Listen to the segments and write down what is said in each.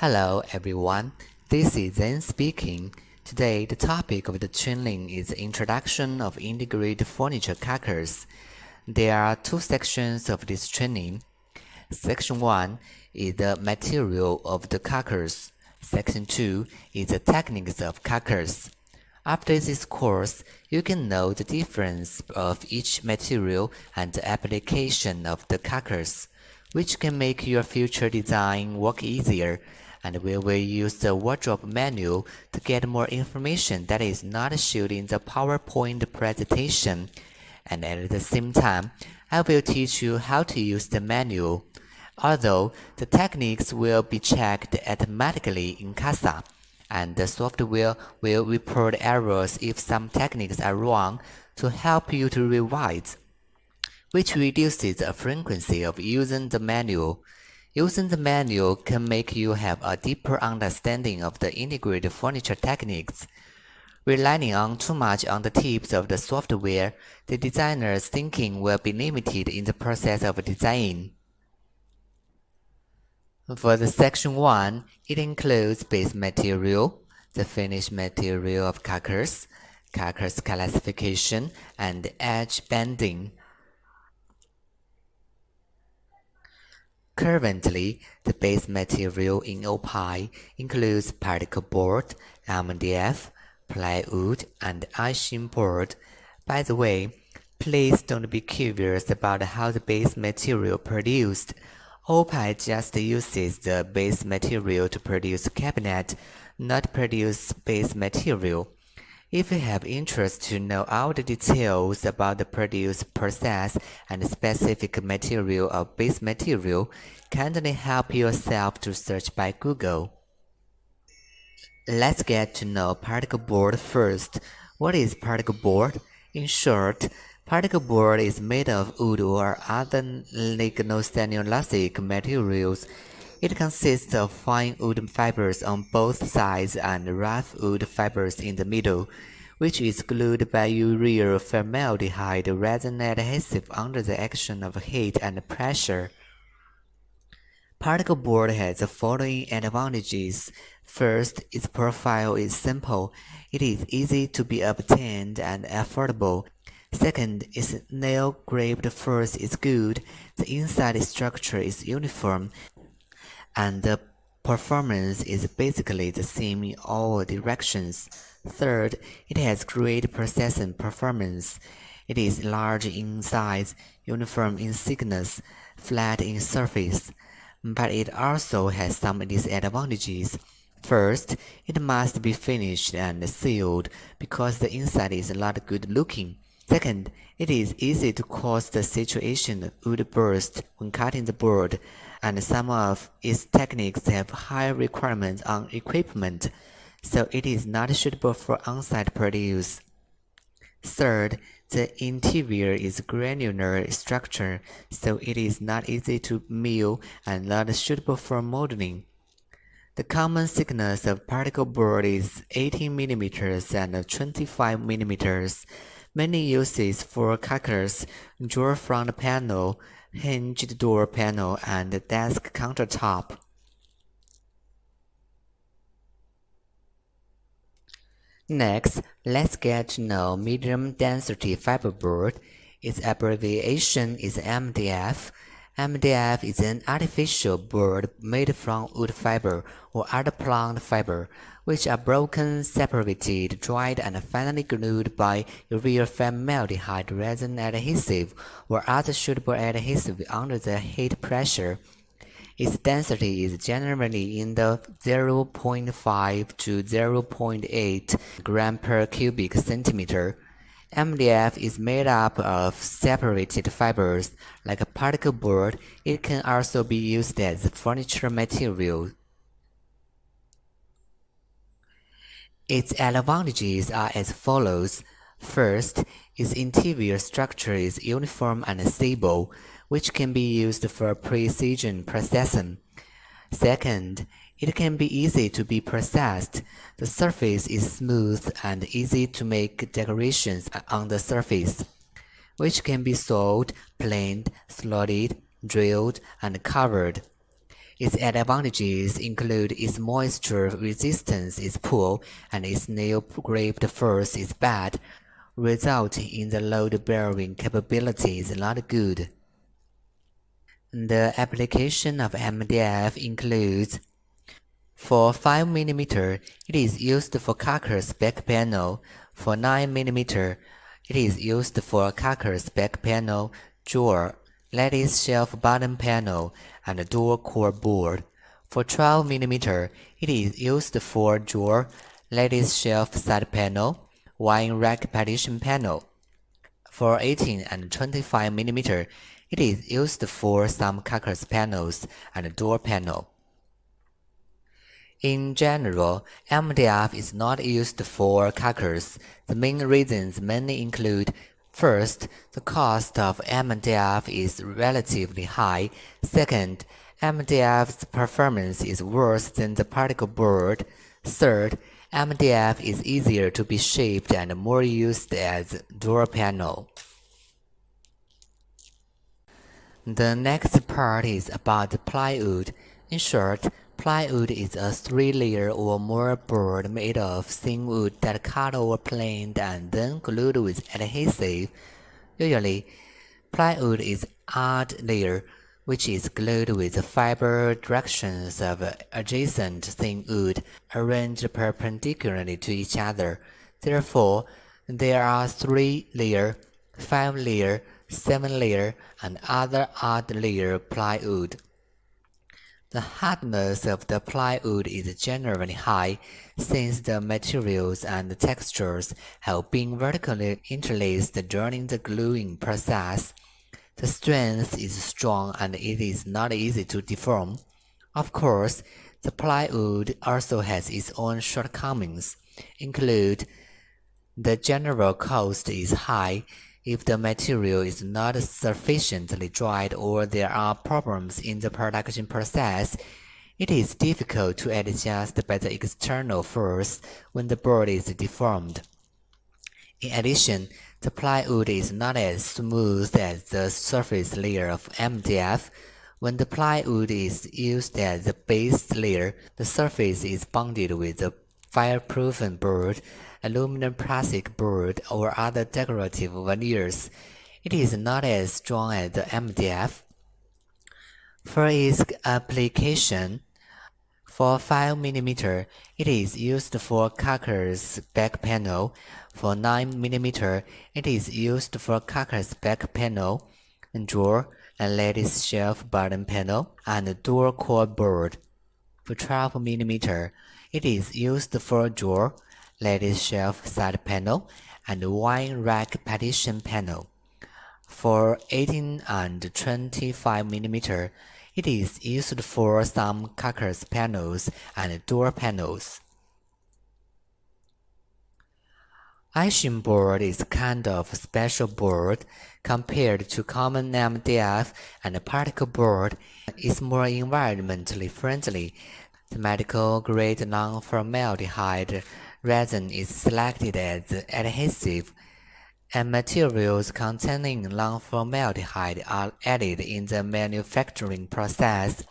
Hello everyone, this is Zen speaking. Today the topic of the training is the introduction of integrated furniture carcass. There are two sections of this training. Section 1 is the material of the carcass. Section 2 is the techniques of carcass. After this course, you can know the difference of each material and the application of the carcass, which can make your future design work easier, and we will use the wardrobe manual to get more information that is not shown in the PowerPoint presentation. And at the same time, I will teach you how to use the manual. Although the techniques will be checked automatically in CASA, and the software will report errors if some techniques are wrong to help you to revise, which reduces the frequency of using the manual. Using the manual can make you have a deeper understanding of the integrated furniture techniques. Relying on too much on the tips of the software, the designer's thinking will be limited in the process of design. For the section 1, it includes base material, the finished material of Carcass, Carcass Classification, and edge banding. Currently, the base material in OPI includes particle board, MDF, plywood, and icing board. By the way, please don't be curious about how the base material produced. OPI just uses the base material to produce a cabinet, not produce base material. If you have interest to know all the details about the produce process and specific material of base material, kindly help yourself to search by Google. Let's get to know particle board first. What is particle board? In short, particle board is made of wood or other lignocellulosic materials. It consists of fine wood fibers on both sides and rough wood fibers in the middle, which is glued by urea formaldehyde resin adhesive under the action of heat and pressure. Particle board has the following advantages. First, its profile is simple. It is easy to be obtained and affordable. Second, its nail-graved force is good. The inside structure is uniform, and the performance is basically the same in all directions. Third, it has great processing performance. It is large in size, uniform in thickness, flat in surface. But it also has some disadvantages. First, it must be finished and sealed because the inside is not good looking. Second, it is easy to cause the situation would burst when cutting the board, and some of its techniques have high requirements on equipment, so it is not suitable for on-site produce. Third, the interior is granular structure, so it is not easy to mill and not suitable for modeling. The common thickness of particle board is 18 mm and 25 mm. Many uses for Carcass, drawer front panel, hinged door panel, and desk countertop. Next, let's get to know medium density fiberboard. Its abbreviation is MDF. MDF is an artificial board made from wood fiber or other plant fiber, which are broken, separated, dried, and finally glued by urea formaldehyde resin adhesive or other suitable adhesive under the heat pressure. Its density is generally in the 0.5 to 0.8 gram per cubic centimeter. MDF is made up of separated fibers. Like a particle board, it can also be used as furniture material. Its advantages are as follows. First, its interior structure is uniform and stable, which can be used for precision processing. Second, it can be easy to be processed. The surface is smooth and easy to make decorations on the surface, which can be sewed, planed, slotted, drilled, and covered. Its advantages include its moisture resistance is poor and its nail-grip force is bad, resulting in the load-bearing capability is not good. The application of MDF includes: for 5 mm, it is used for Carcass back panel. For 9 mm, it is used for Carcass back panel, drawer, lattice shelf bottom panel, and door core board. For 12 mm, it is used for drawer, lattice shelf side panel, wine rack partition panel. For 18 and 25 mm, it is used for some Carcass panels and door panel. In general, MDF is not used for Carcass. The main reasons mainly include: first, the cost of MDF is relatively high. Second, MDF's performance is worse than the particle board. Third, MDF is easier to be shaped and more used as door panel. The next part is about plywood. In short, plywood is a 3-layer or more board made of thin wood that cut or planed and then glued with adhesive. Usually, plywood is odd layer, which is glued with fiber directions of adjacent thin wood arranged perpendicularly to each other. Therefore, there are 3-layer, 5-layer, 7-layer, and other odd-layer plywood. The hardness of the plywood is generally high, since the materials and textures have been vertically interlaced during the gluing process. The strength is strong and it is not easy to deform. Of course, the plywood also has its own shortcomings, include: the general cost is high. If the material is not sufficiently dried or there are problems in the production process, it is difficult to adjust by the external force when the board is deformed. In addition, the plywood is not as smooth as the surface layer of MDF. When the plywood is used as the base layer, the surface is bonded with a fireproofing board, aluminum plastic board, or other decorative veneers. It is not as strong as the MDF. For its application, for 5 mm, it is used for Carcass back panel. For 9 mm, it is used for Carcass back panel, drawer, and lattice shelf bottom panel, and door core board. For 12 mm, it is used for drawer, lattice shelf side panel, and wine rack partition panel. For 18 and 25 mm, it is used for some Carcass panels and door panels. Ishing board is a kind of special board. Compared to common MDF and particle board, is more environmentally friendly. The medical-grade non-formaldehyde resin is selected as adhesive, and materials containing non-formaldehyde are added in the manufacturing process.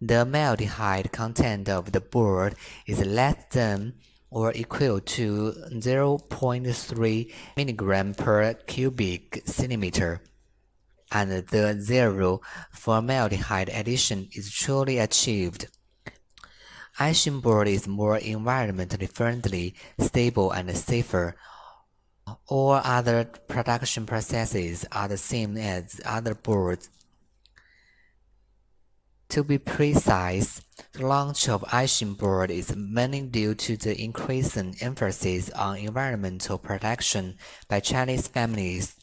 The maldehyde content of the board is less than or equal to 0.3 mg per cubic centimeter, and the zero formaldehyde addition is truly achieved. Ishing board is more environmentally friendly, stable, and safer. All other production processes are the same as other boards. To be precise, the launch of Ishing board is mainly due to the increasing emphasis on environmental protection by Chinese families.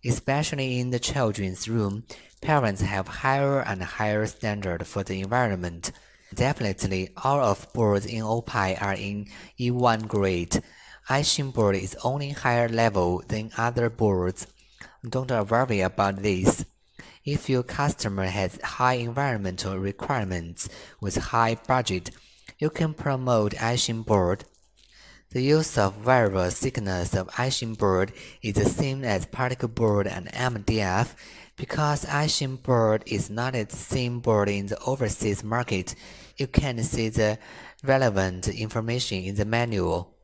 Especially in the children's room, parents have higher and higher standard for the environment. Definitely, all of boards in OPI are in E1 grade. Ishing board is only higher level than other boards. Don't worry about this. If your customer has high environmental requirements with high budget, you can promote Ishing board. The use of variable thickness of etching board is the same as particle board and MDF. Because etching board is not the same board in the overseas market, you can see the relevant information in the manual.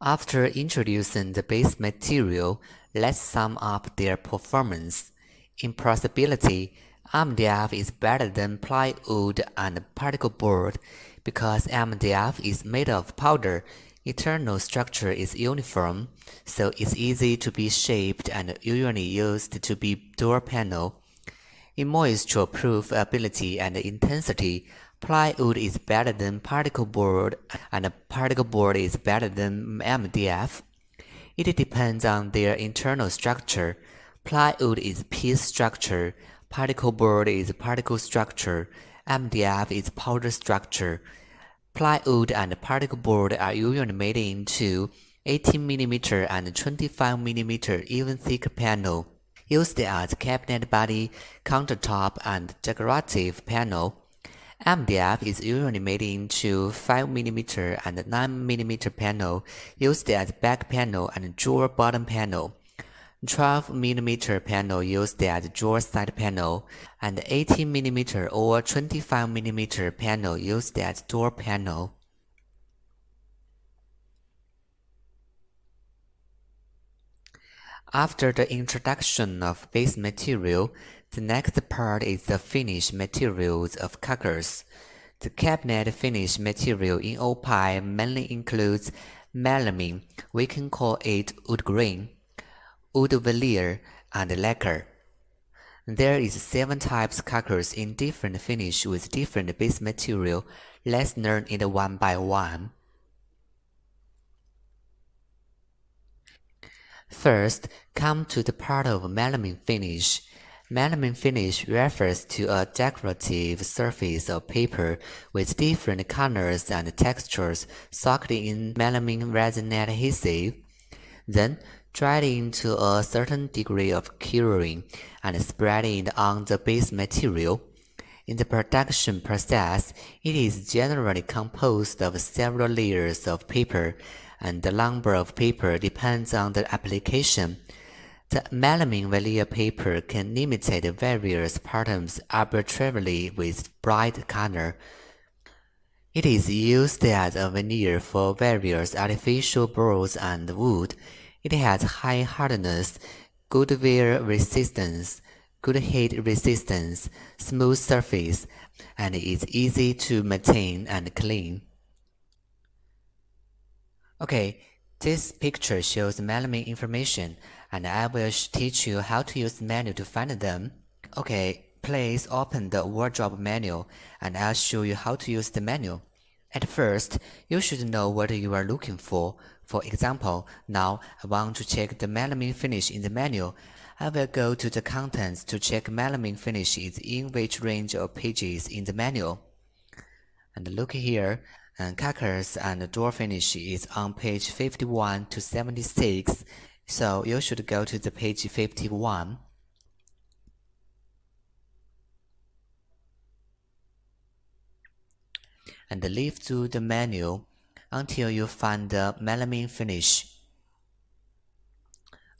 After introducing the base material, let's sum up their performance. In possibility, MDF is better than plywood and particle board because MDF is made of powder. Internal structure is uniform, so it's easy to be shaped and usually used to be door panel. In moisture-proof ability and intensity, plywood is better than particle board and particle board is better than MDF. It depends on their internal structure. Plywood is piece structure, particle board is particle structure, MDF is powder structure. Plywood and particle board are usually made into 18mm and 25mm even thick panel, used as cabinet body, countertop, and decorative panel. MDF is usually made into 5mm and 9mm panel, used as back panel and drawer bottom panel. 12mm panel used as drawer side panel, and 18mm or 25mm panel used as door panel. After the introduction of base material, the next part is the finish materials of Carcass. The cabinet finish material in Opie mainly includes melamine, we can call it wood grain, wood veneer, and lacquer. There is 7 types Carcass in different finish with different base material. Let's learn it one by one. First, come to the part of melamine finish. Melamine finish refers to a decorative surface of paper with different colors and textures soaked in melamine resin adhesive, then dried into a certain degree of curing and spread it on the base material. In the production process, it is generally composed of several layers of paper, and the number of paper depends on the application. The melamine veneer paper can imitate various patterns arbitrarily with bright color. It is used as a veneer for various artificial boards and wood. It has high hardness, good wear resistance, good heat resistance, smooth surface, and is easy to maintain and clean. Okay, this picture shows melamine information, and I will teach you how to use the menu to find them. Okay, please open the wardrobe menu, and I'll show you how to use the menu. At first, you should know what you are looking for. For example, now I want to check the melamine finish in the menu. I will go to the contents to check melamine finish is in which range of pages in the menu. And look here, Carcass and door finish is on page 51 to 76, so you should go to the page 51. And leaf through the menu until you find the melamine finish.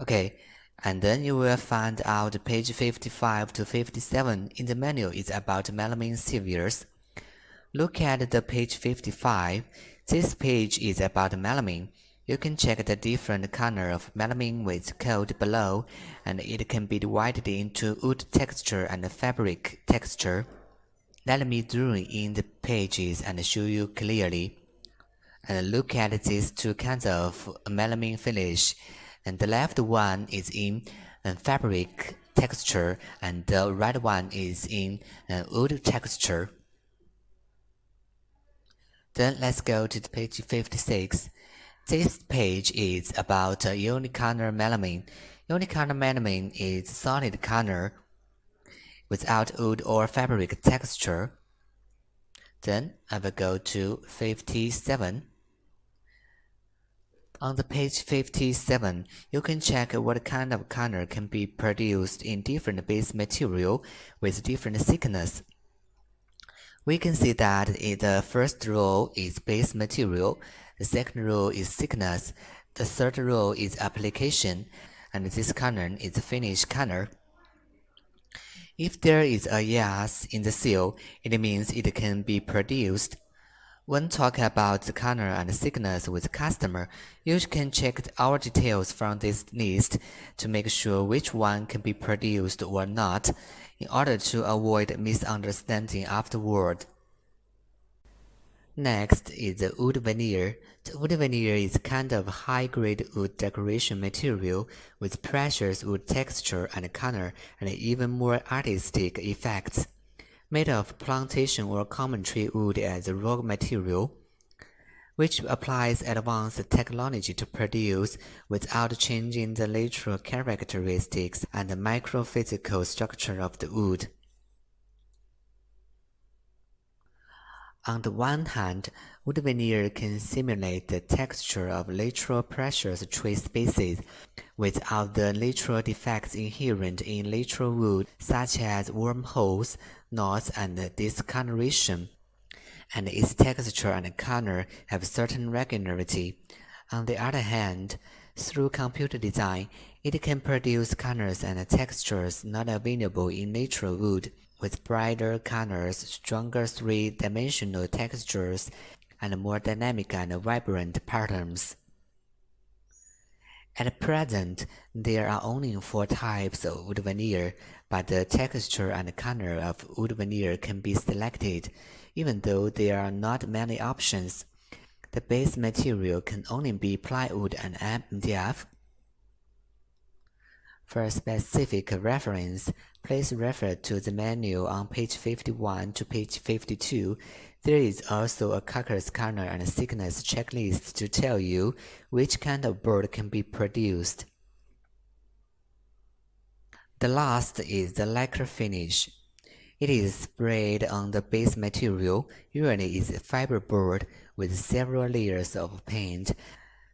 Okay, and then you will find out page 55 to 57 in the menu is about melamine series. Look at the page 55. This page is about melamine. You can check the different color of melamine with code below, and it can be divided into wood texture and fabric texture. Let me draw in the pages and show you clearly. And look at these 2 kinds of melamine finish. And the left one is in fabric texture, and the right one is in wood texture. Then let's go to page 56. This page is about unicolor melamine. Unicolor melamine is solid color without wood or fabric texture. Then I will go to 57. On the page 57, you can check what kind of color can be produced in different base material with different thickness. We can see that the first row is base material, The second rule is thickness. The third rule is application, and this color is the finish color. If there is a yes in the seal, it means it can be produced. When talking about the color and thickness with the customer, you can check our details from this list to make sure which one can be produced or not, in order to avoid misunderstanding afterward. Next is the wood veneer. The wood veneer is a kind of high-grade wood decoration material with precious wood texture and color and even more artistic effects. Made of plantation or common tree wood as a raw material, which applies advanced technology to produce without changing the natural characteristics and the microphysical structure of the wood. On the one hand, wood veneer can simulate the texture of natural precious tree species without the natural defects inherent in natural wood, such as wormholes, knots, and discoloration, and its texture and color have certain regularity. On the other hand, through computer design, it can produce colors and textures not available in natural wood, with brighter colors, stronger three-dimensional textures, and more dynamic and vibrant patterns. At present, there are only 4 types of wood veneer, but the texture and color of wood veneer can be selected, even though there are not many options. The base material can only be plywood and MDF. For a specific reference, please refer to the manual on page 51 to page 52. There is also a Carcass color and thickness checklist to tell you which kind of board can be produced. The last is the lacquer finish. It is sprayed on the base material, usually is fiberboard with several layers of paint,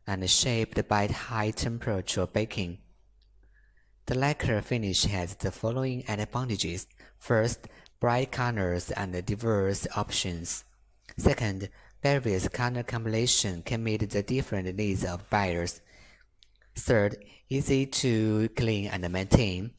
and shaped by high-temperature baking. The lacquer finish has the following advantages. First, bright colors and diverse options. Second, various color combinations can meet the different needs of buyers. Third, easy to clean and maintain.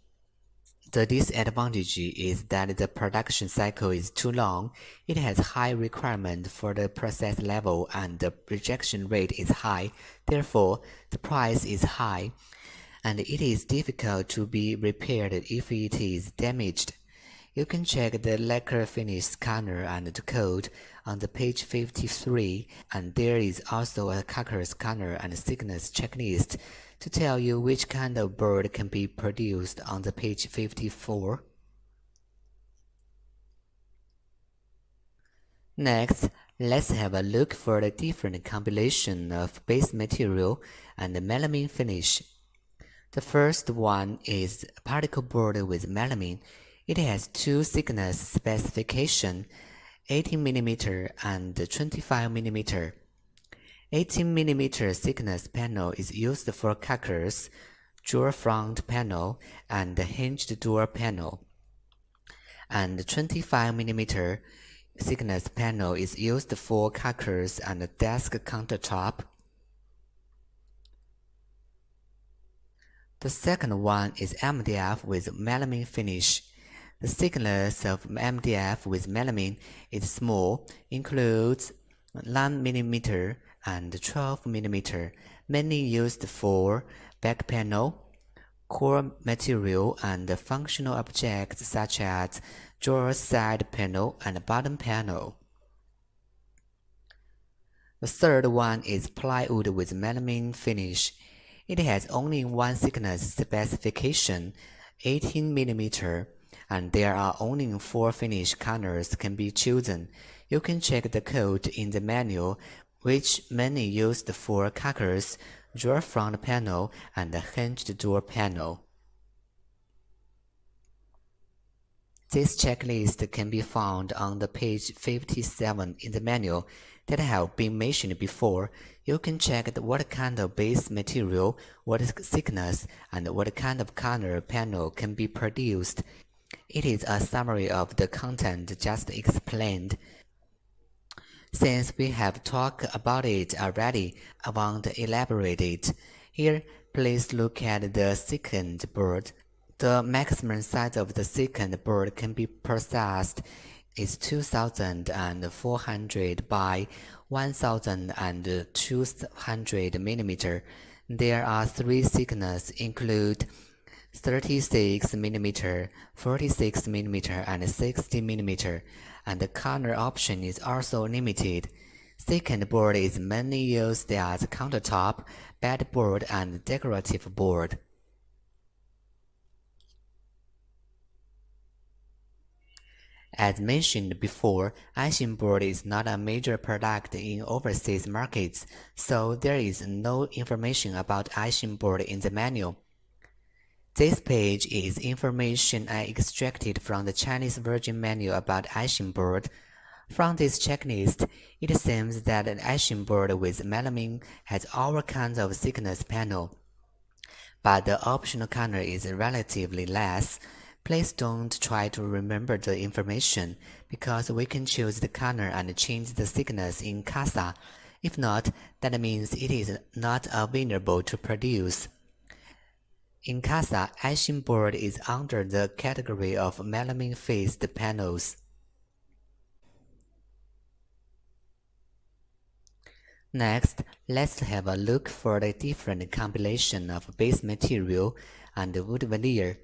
The disadvantage is that the production cycle is too long, it has high requirement for the process level, and the rejection rate is high. Therefore, the price is high, and it is difficult to be repaired if it is damaged. You can check the lacquer finish color and the code on the page 53, and there is also a Carcass color and thickness checklist to tell you which kind of board can be produced on the page 54. Next, let's have a look for the different combination of base material and melamine finish. The first one is particle board with melamine. It has 2 thickness specifications, 18 mm and 25 mm. 18 mm thickness panel is used for Carcass, drawer front panel, and hinged door panel. And 25 mm thickness panel is used for Carcass and desk countertop. The second one is MDF with melamine finish. The thickness of MDF with melamine is small, includes 9 mm and 12 mm, mainly used for back panel, core material, and functional objects such as drawer side panel and bottom panel. The third one is plywood with melamine finish. It has only one thickness specification, 18 mm, and there are only 4 finish colors can be chosen. You can check the code in the manual, which mainly used for Carcass, drawer front panel, and hinged door panel. This checklist can be found on the page 57 in the manual that have been mentioned before. You can check what kind of base material, what thickness, and what kind of color panel can be produced. It is a summary of the content just explained. Since we have talked about it already, I won't elaborate it. Here, please look at the second board. The maximum size of the second board can be processed is 2400 by 1200 millimeter. There are three thicknesses include 36 mm, 46 mm, and 60 mm, and the color option is also limited. Second board is mainly used as countertop, bedboard, and decorative board. As mentioned before, Asian board is not a major product in overseas markets, so there is no information about Asian board in the manual. This page is information I extracted from the Chinese version manual about Asian board. From this checklist, it seems that an Asian board with melamine has all kinds of thickness panel, but the optional color is relatively less. Please don't try to remember the information, because we can choose the color and change the thickness in CASA. If not, that means it is not available to produce. In CASA, Asian board is under the category of melamine-faced panels. Next, let's have a look for the different combination of base material and wood veneer.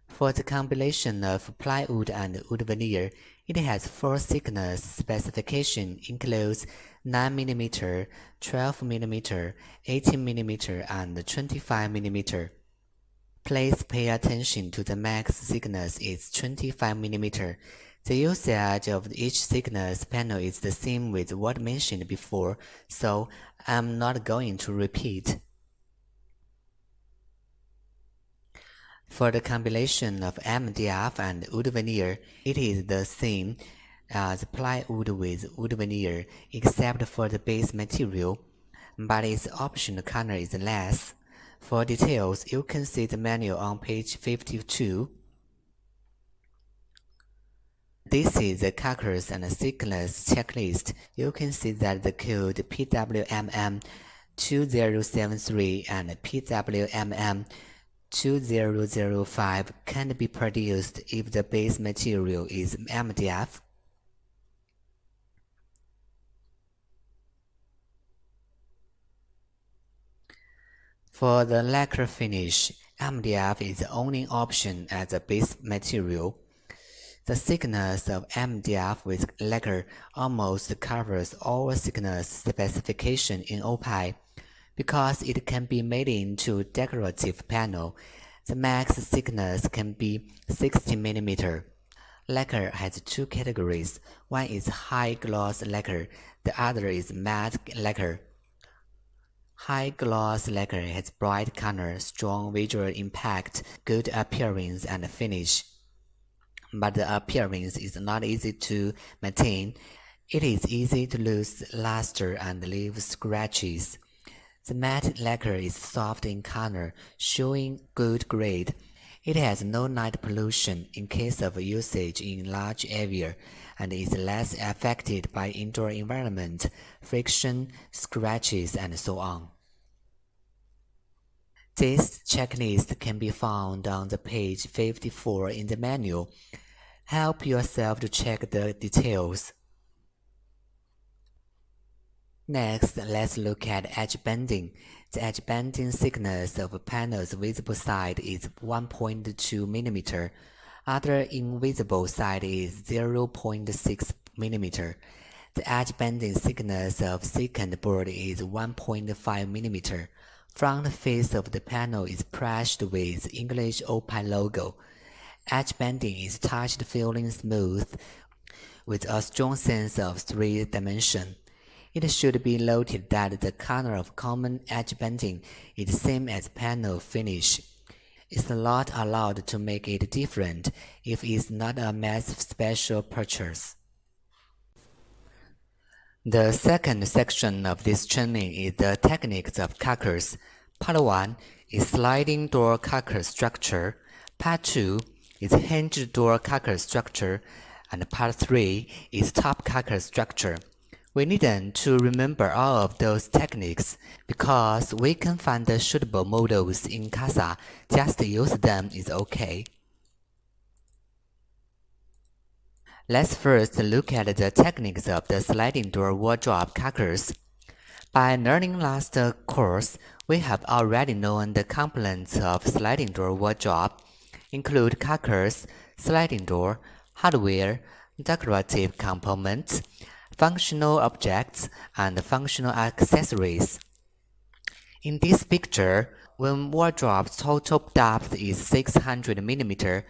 For the combination of plywood and wood veneer, it has four thickness specification includes 9 mm, 12 mm, 18 mm, and 25 mm. Please pay attention to the max thickness is 25 mm. The usage of each thickness panel is the same with what mentioned before, so I'm not going to repeat. For the combination of MDF and wood veneer, it is the same as plywood with wood veneer, except for the base material, but its optional color is less. For details, you can see the manual on page 52. This is the Carcass and thickness checklist. You can see that the code PWMM 2073 and PWMM 2005 can be produced if the base material is MDF. For the lacquer finish, MDF is the only option as a base material. The thickness of MDF with lacquer almost covers all thickness specification in OPI. Because it can be made into decorative panel, the max thickness can be 60 mm. Lacquer has two categories. One is high gloss lacquer, the other is matte lacquer. High gloss lacquer has bright color, strong visual impact, good appearance and finish. But the appearance is not easy to maintain. It is easy to lose luster and leave scratches. The matte lacquer is soft in color, showing good grade. It has no night pollution in case of usage in large area, and is less affected by indoor environment, friction, scratches, and so on. This checklist can be found on the page 54 in the manual. Help yourself to check the details. Next, let's look at edge bending. The edge bending thickness of a panel's visible side is 1.2 mm. Other invisible side is 0.6 mm. The edge bending thickness of second board is 1.5 mm. Front face of the panel is pressed with English OPI logo. Edge bending is touched feeling smooth with a strong sense of three-dimension. It should be noted that the color of common edge bending is the same as panel finish. It's not allowed to make it different if it's not a mass special purchase. The second section of this training is the techniques of Carcass. Part 1 is sliding door Carcass structure. Part 2 is hinged door Carcass structure. And Part 3 is top Carcass structure. We needn't to remember all of those techniques because we can find the suitable models in Casa. Just use them is okay. Let's first look at the techniques of the sliding door wardrobe Carcass. By learning last course, we have already known the components of sliding door wardrobe, include Carcass, sliding door, hardware, decorative components, functional objects, and functional accessories. In this picture, when wardrobe's total depth is 600 mm,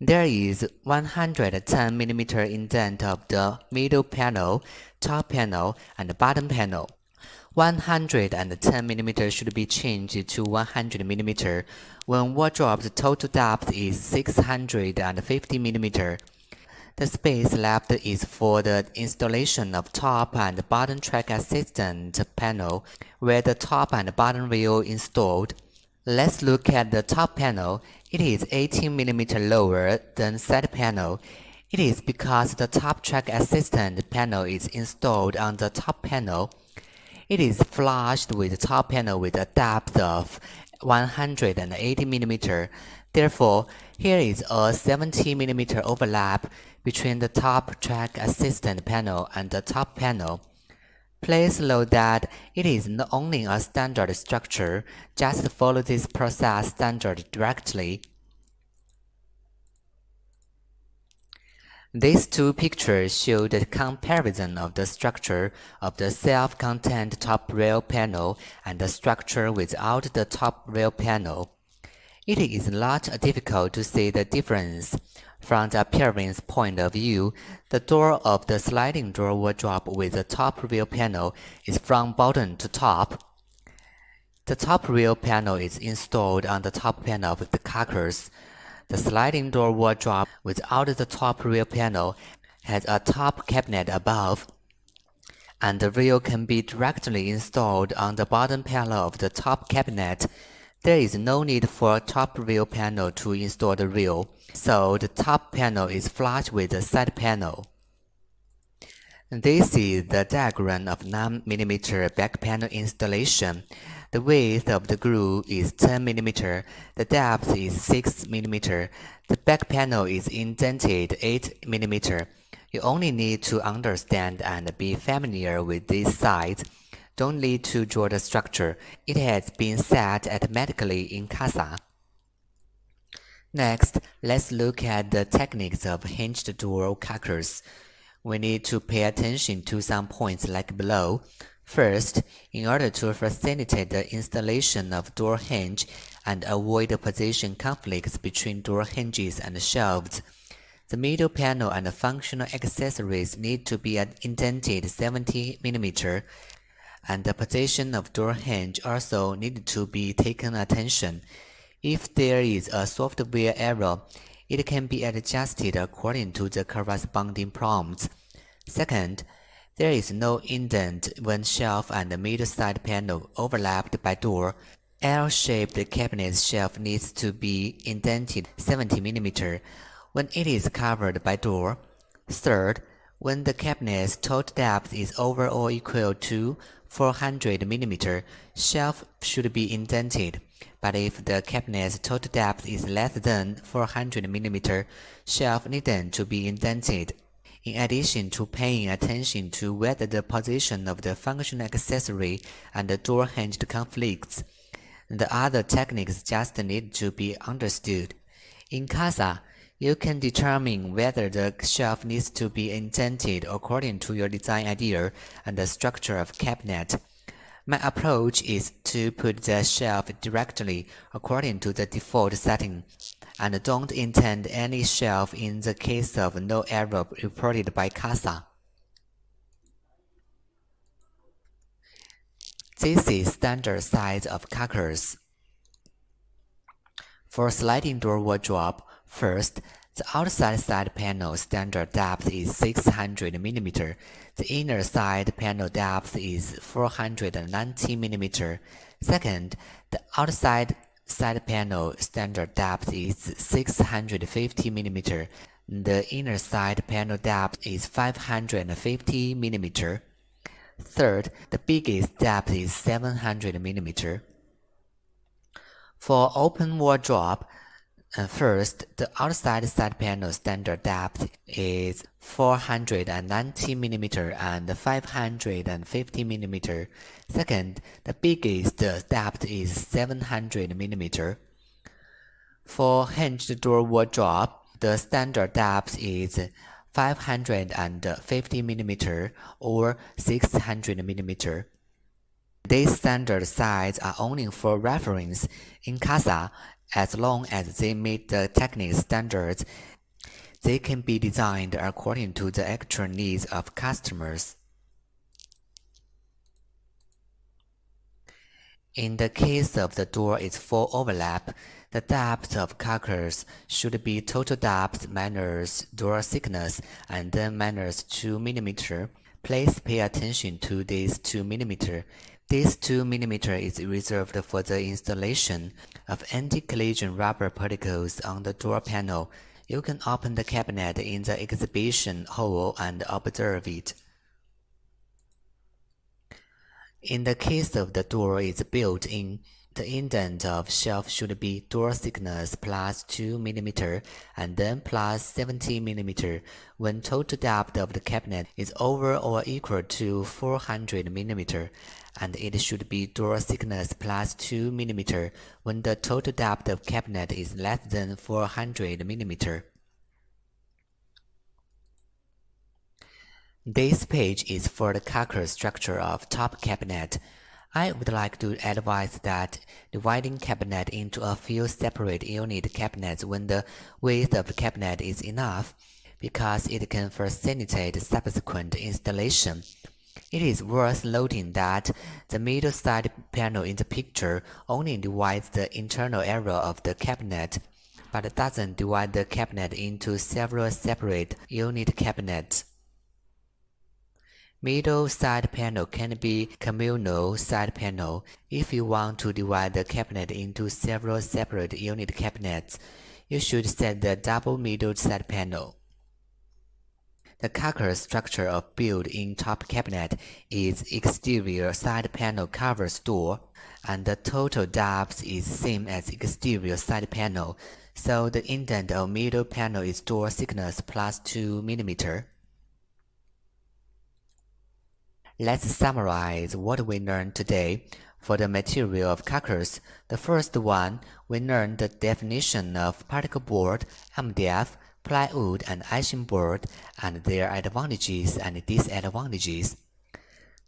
there is 110 mm indent of the middle panel, top panel, and bottom panel. 110 mm should be changed to 100 mm when wardrobe's total depth is 650 mm. The space left is for the installation of top and bottom track assistant panel, where the top and bottom wheel installed. Let's look at the top panel. It is 18 mm lower than side panel. It is because the top track assistant panel is installed on the top panel. It is flushed with the top panel with a depth of 180 mm. Therefore, here is a 70 mm overlap between the top track assistant panel and the top panel. Please note that it is not only a standard structure. Just follow this process standard directly. These two pictures show the comparison of the structure of the self-contained top rail panel and the structure without the top rail panel. It is not difficult to see the difference. From the appearance point of view, the door of the sliding door wardrobe with the top rail panel is from bottom to top. The top rail panel is installed on the top panel of the Carcass. The sliding door wardrobe without the top rail panel has a top cabinet above, and the rail can be directly installed on the bottom panel of the top cabinet. There is no need for a top rail panel to install the rail, so the top panel is flush with the side panel. This is the diagram of 9 mm back panel installation. The width of the groove is 10 mm, the depth is 6 mm, the back panel is indented 8 mm. You only need to understand and be familiar with this size. Don't need to draw the structure. It has been set automatically in Casa. Next, let's look at the techniques of hinged door Carcass. We need to pay attention to some points like below. First, in order to facilitate the installation of door hinge and avoid position conflicts between door hinges and shelves, the middle panel and functional accessories need to be indented 70 mm, and the position of door hinge also need to be taken attention. If there is a software error, it can be adjusted according to the corresponding prompts. Second, there is no indent when shelf and middle side panel overlapped by door. L-shaped cabinet shelf needs to be indented 70 mm when it is covered by door. Third, when the cabinet's total depth is over or equal to 400 mm, shelf should be indented. But if the cabinet's total depth is less than 400 mm, shelf needn't to be indented. In addition to paying attention to whether the position of the functional accessory and the door hinge conflicts, the other techniques just need to be understood. In Casa, you can determine whether the shelf needs to be indented according to your design idea and the structure of cabinet. My approach is to put the shelf directly according to the default setting, and don't indent any shelf in the case of no error reported by Casa. This is standard size of Carcass. For sliding door wardrobe, first, the outside side panel standard depth is 600 mm. The inner side panel depth is 490 mm. Second, the outside side panel standard depth is 650 mm. The inner side panel depth is 550 mm. Third, the biggest depth is 700 mm. For open wardrobe, first, the outside side panel standard depth is 490 mm and 550 mm. Second, the biggest depth is 700 mm. For hinged door wardrobe, the standard depth is 550 mm or 600 mm. These standard size are only for reference in CASA. As long as they meet the technics standards, they can be designed according to the actual needs of customers. In the case of the door is full overlap, the depth of Carcass should be total depth minus door thickness and then minus 2 mm. Please pay attention to this 2 mm. This 2 mm is reserved for the installation of anti-collision rubber particles on the door panel. You can open the cabinet in the exhibition hall and observe it. In the case of the door is built in, the indent of shelf should be door thickness plus 2 mm and then plus 70 mm when total depth of the cabinet is over or equal to 400 mm, and it should be door thickness plus 2 mm when the total depth of cabinet is less than 400 mm. This page is for the Carcass structure of top cabinet. I would like to advise that dividing cabinet into a few separate unit cabinets when the width of the cabinet is enough, because it can facilitate subsequent installation. It is worth noting that the middle side panel in the picture only divides the internal area of the cabinet, but doesn't divide the cabinet into several separate unit cabinets. Middle side panel can be communal side panel. If you want to divide the cabinet into several separate unit cabinets, you should set the double middle side panel. The Carcass structure of built-in top cabinet is exterior side panel covers door, and the total depth is same as exterior side panel, so the indent of middle panel is door thickness plus 2 mm. Let's summarize what we learned today. For the material of Carcass, the first one, we learned the definition of particle board, MDF, plywood, and iron board, and their advantages and disadvantages.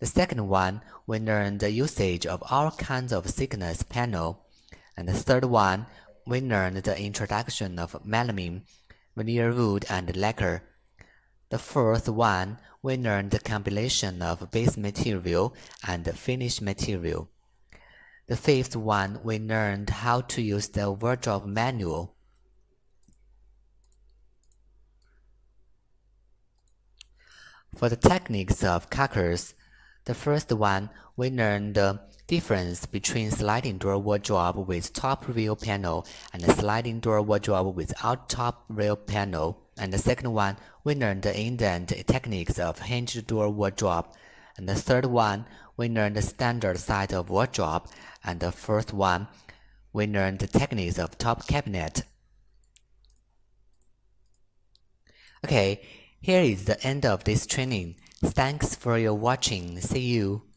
The second one, we learned the usage of all kinds of thickness panel. And the third one, we learned the introduction of melamine, veneer wood, and lacquer. The fourth one, we learned the combination of base material and finish material. The fifth one, we learned how to use the wardrobe manual. For the techniques of Carcass, the first one, we learned the difference between sliding door wardrobe with top rail panel and sliding door wardrobe without top rail panel. And the second one, we learned the indent techniques of hinged door wardrobe. And the third one, we learned the standard size of wardrobe. And the fourth one, we learned the techniques of top cabinet. Okay, here is the end of this training. Thanks for your watching. See you.